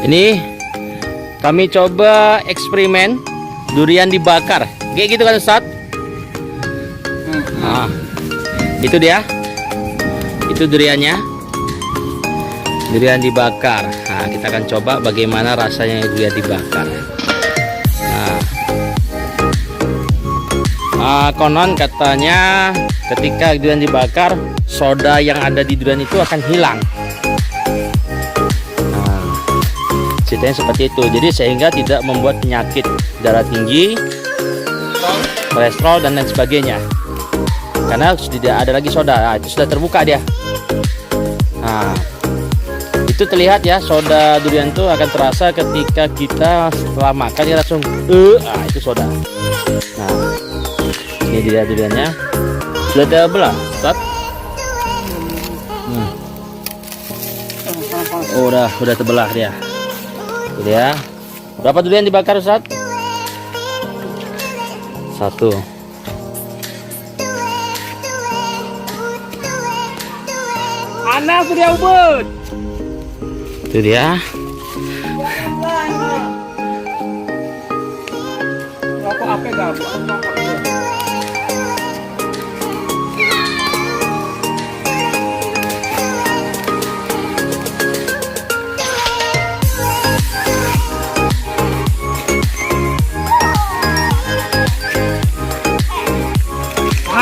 Ini kami coba eksperimen durian dibakar. Kayak gitu kan Ustadz? Nah, itu dia. Itu duriannya. Durian dibakar. Nah, kita akan coba bagaimana rasanya durian dibakar. Konon katanya ketika durian dibakar, soda yang ada di durian itu akan hilang. Ceritanya seperti itu, jadi sehingga tidak membuat penyakit darah tinggi, kolesterol dan lain sebagainya, karena tidak ada lagi soda. Nah, itu sudah terbuka dia. Nah, itu terlihat ya, soda durian itu akan terasa ketika kita setelah makan dia langsung itu soda. Nah, ini dia duriannya sudah terbelah, Ustaz. Oh, udah terbelah dia. Itu ya. Berapa durian dibakar, Ustaz? 1. Anak sudah ubud. Itu dia. Rokok apa gabung?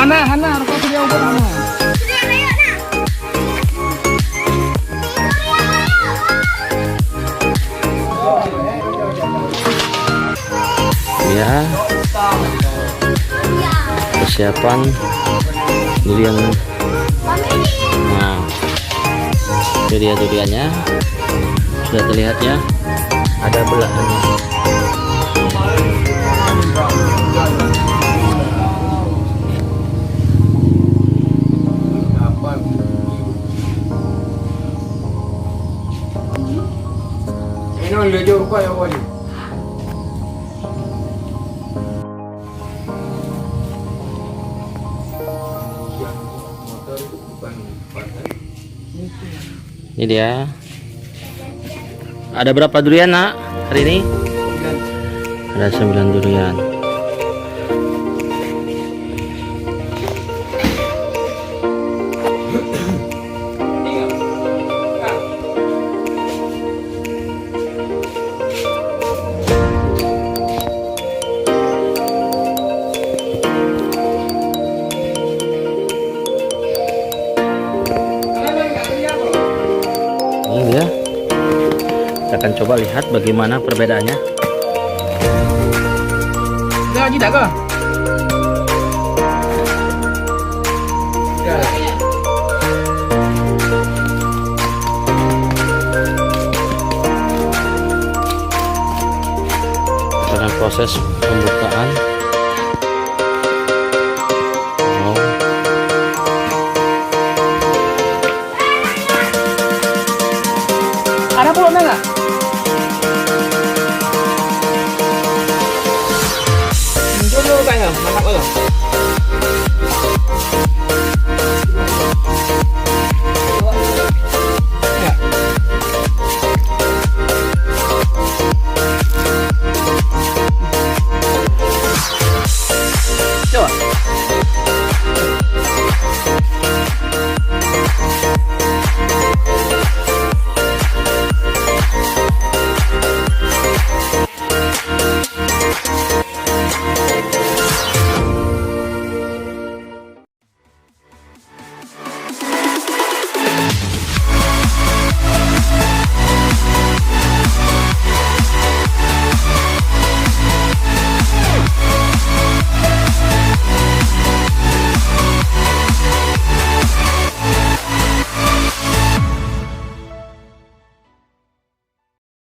Hana, rokok sudah ubud Hana. Ya, persiapan durian. Nah, itu dia duriannya, sudah terlihat ya, ada belahannya. Ini udah jauh kok ya wali. Ini dia. Ada berapa durian, Nak, hari ini? Ada 9 durian. Ini dia. Kita akan coba lihat bagaimana perbedaannya. Dah ji dah ke? Dalam proses pembukaan. Ada pulangnya nggak? Dulu kayaknya, mantap loh.